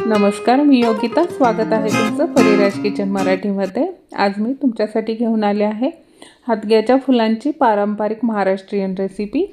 नमस्कार, मी योगिता. स्वागत आहे तुमचं परिराज किचन मराठीमध्ये. आज मी तुमच्यासाठी घेऊन आले आहे हादग्याच्या फुलांची पारंपरिक महाराष्ट्रीयन रेसिपी.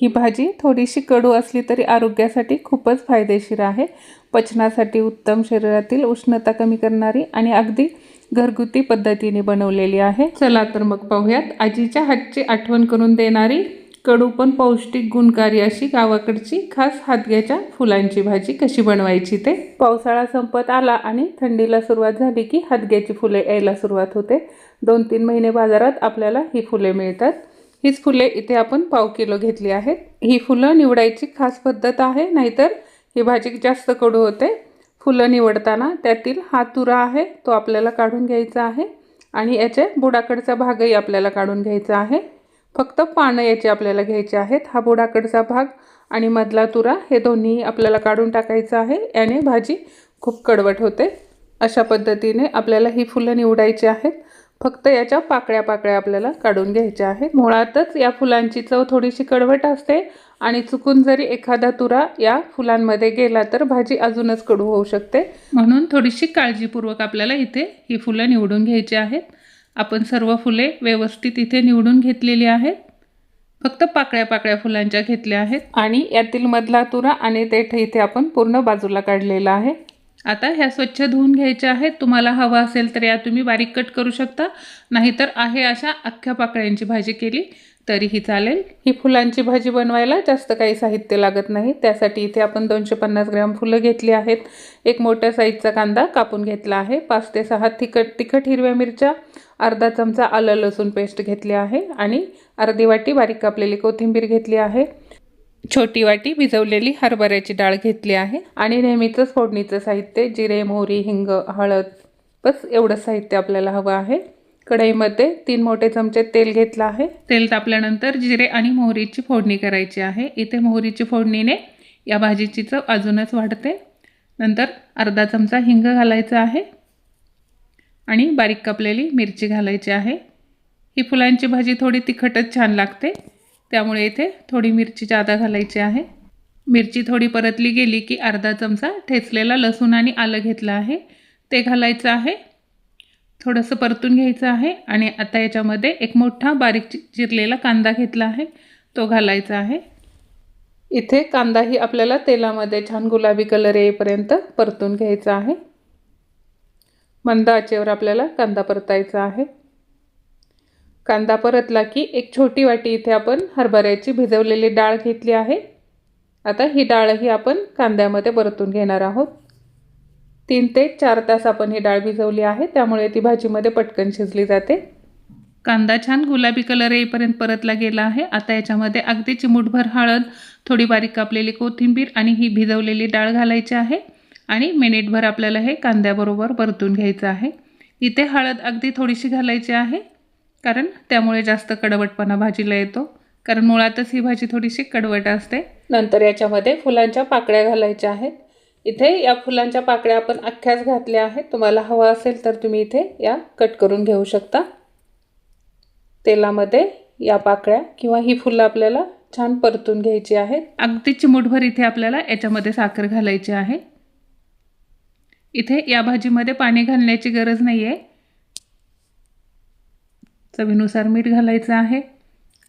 ही भाजी थोडीशी कडू असली तरी आरोग्यासाठी खूपच फायदेशीर आहे. पचनासाठी उत्तम, शरीरातील उष्णता कमी करणारी आणि अगदी घरगुती पद्धतीने बनवलेली आहे. चला तर मग पाहूयात आजीच्या हातची आठवण करून देणारी कडू पण पौष्टिक गुणकारी अशी गावाकडची खास हादग्याच्या फुलांची भाजी कशी बनवायची ते. पावसाळा संपत आला आणि थंडीला सुरुवात झाली की हादग्याची फुले यायला सुरुवात होते. 2-3 महिने बाजारात आपल्याला ही फुले मिळतात. हीच फुले इथे आपण 1/2 किलो घेतली आहेत. ही फुलं निवडायची खास पद्धत आहे, नाहीतर ही भाजी जास्त कडू होते. फुलं निवडताना त्यातील हा तुरा आहे तो आपल्याला काढून घ्यायचा आहे आणि याच्या बुडाकडचा भागही आपल्याला काढून घ्यायचा आहे. फक्त पानं याचे आपल्याला घ्यायचे आहेत. हा बुडाकडचा भाग आणि मधला तुरा हे दोन्ही आपल्याला काढून टाकायचं आहे. याने भाजी खूप कडवट होते. अशा पद्धतीने आपल्याला ही फुलं निवडायची आहेत. फक्त याच्या पाकळ्या आपल्याला काढून घ्यायच्या आहेत. मुळातच या फुलांची चव थोडीशी कडवट असते आणि चुकून जरी एखादा तुरा या फुलांमध्ये गेला तर भाजी अजूनच कडू होऊ शकते. म्हणून थोडीशी काळजीपूर्वक आपल्याला इथे ही फुलं निवडून घ्यायची आहेत. आपण सर्व फुले व्यवस्थित इथे निवडून घेतलेली आहेत. फक्त पाकळ्या फुलांच्या घेतल्या आहेत आणि यातील मधला तुरा आणि देठ इथे आपण पूर्ण बाजूला काढलेला आहे. आता ह्या स्वच्छ धुवून घ्यायच्या आहेत. तुम्हाला हवा असेल तर या तुम्ही बारीक कट करू शकता, नाहीतर आहे अशा अख्ख्या पाकळ्यांची भाजी केली तरीही चालेल. ही फुलांची भाजी बनवायला जास्त काही साहित्य लागत नाही. त्यासाठी इथे आपण 250 ग्रॅम फुलं घेतली आहेत. एक मोठ्या साईजचा कांदा कापून घेतला आहे. 5 ते 6 तिखट हिरव्या मिरच्या, अर्धा चमचा आलं लसूण पेस्ट घेतली आहे आणि अर्धी वाटी बारीक कापलेली कोथिंबीर घेतली आहे. छोटी वाटी भिजवलेली हरभऱ्याची डाळ घेतली आहे आणि नेहमीचंच फोडणीचं साहित्य जिरे, मोहरी, हिंग, हळद, बस एवढंच साहित्य आपल्याला हवं आहे. कढईमध्ये 3 मोठे चमचे तेल घेतलं आहे. तेल तापल्यानंतर जिरे आणि मोहरीची फोडणी करायची आहे. इथे मोहरीची फोडणीने या भाजीची चव अजूनच वाढते. नंतर अर्धा चमचा हिंग घालायचा आहे आणि बारीक कापलेली मिरची घालायची आहे. ही फुलांची भाजी थोडी तिखटच छान लागते, त्यामुळे इथे थोडी मिरची जादा घालायची आहे. मिरची थोडी परतली गेली की अर्धा चमचा ठेचलेला लसूण आणि आलं घेतलं आहे ते घालायचं आहे. थोडंसं परतून घ्यायचं आहे आणि आता याच्यामध्ये एक मोठा बारीक चिरलेला कांदा घेतला आहे तो घालायचा आहे. इथे कांदाही आपल्याला तेलामध्ये छान गुलाबी कलर येईपर्यंत परतून घ्यायचा आहे. मंद आचेवर आपल्याला कांदा परतायचा आहे. कांदा परतला की एक छोटी वाटी इथे आपण हरभऱ्याची भिजवलेली डाळ घेतली आहे. आता ही डाळही आपण कांद्यामध्ये परतून घेणार आहोत. 3 ते 4 तास आपण ही डाळ भिजवली आहे, त्यामुळे ती भाजीमध्ये पटकन शिजली जाते. कांदा छान गुलाबी कलर येईपर्यंत परतला गेला आहे. आता याच्यामध्ये अगदी चिमूटभर हळद, थोडी बारीक कापलेली कोथिंबीर आणि ही भिजवलेली डाळ घालायची आहे आणि मिनिटभर आपल्याला हे कांद्याबरोबर परतून घ्यायचं आहे. इथे हळद अगदी थोडीशी घालायची आहे, कारण त्यामुळे जास्त कडवटपणा भाजीला येतो, कारण मुळातच ही भाजी थोडीशी कडवट असते. नंतर याच्यामध्ये फुलांच्या पाकळ्या घालायच्या आहेत. इथे या फुलांच्या पाकळ्या आपण अख्ख्याच घातल्या आहेत. तुम्हाला हवा असेल तर तुम्ही इथे या कट करून घेऊ शकता. तेलामध्ये या पाकळ्या किंवा ही फुलं आपल्याला छान परतून घ्यायची आहेत. अगदी चिमूटभर इथे आपल्याला याच्यामध्ये साखर घालायची आहे. इथे या भाजीमध्ये पाणी घालण्याची गरज नाही आहे. चवीनुसार मीठ घालायचं आहे.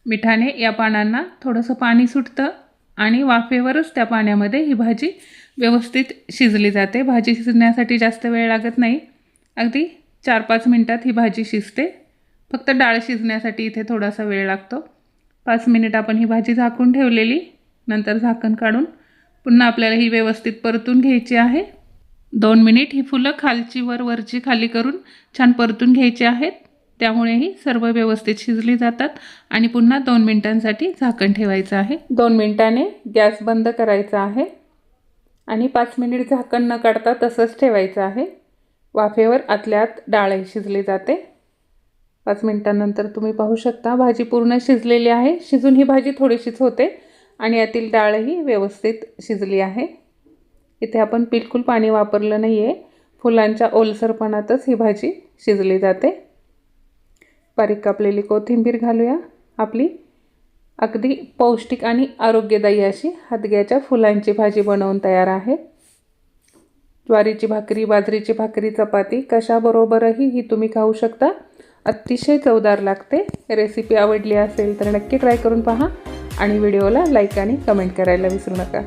मिठाने या पानांना थोडंसं पाणी सुटतं आणि वाफेवरच त्या पाण्यामध्ये ही भाजी व्यवस्थित शिजली जाते. भाजी शिजण्यासाठी जास्त वेळ लागत नाही. अगदी 4-5 मिनिटात ही भाजी शिजते. फक्त डाळ शिजण्यासाठी इथे थोडासा वेळ लागतो. 5 मिनिट आपण ही भाजी झाकून ठेवलेली. नंतर झाकण काढून पुन्हा आपल्याला ही व्यवस्थित परतून घ्यायची आहे. 2 मिनिट ही फुलं खालची वरची खाली करून छान परतून घ्यायची आहेत. त्यामुळे ही सर्व व्यवस्थित शिजली जातात आणि पुन्हा 2 मिनिटांसाठी झाकण ठेवायचं आहे. 2 मिनिटाने गॅस बंद करायचा आहे आणि 5 मिनिट झाकण न काढता तसंच ठेवायचं आहे. वाफेवर आतल्या आत डाळही शिजली जाते. 5 मिनिटांनंतर तुम्ही पाहू शकता भाजी पूर्ण शिजलेली आहे. शिजून ही भाजी थोडीशीच होते आणि यातील डाळही व्यवस्थित शिजली आहे. इथे आपण बिलकुल पाणी वापरलं नाही आहे. फुलांच्या ओलसरपणातच ही भाजी शिजली जाते. बारीक कापलेली कोथिंबीर घालूया. आपली अगदी पौष्टिक आणि आरोग्यदायी अशी हादग्याच्या फुलांची भाजी बनवून तयार आहे. ज्वारीची भाकरी, बाजरीची भाकरी, चपाती कशाबरोबरही ही तुम्ही खाऊ शकता. अतिशय चवदार लागते. रेसिपी आवडली असेल तर नक्की ट्राय करून पहा आणि व्हिडिओला लाईक आणि कमेंट करायला विसरू नका.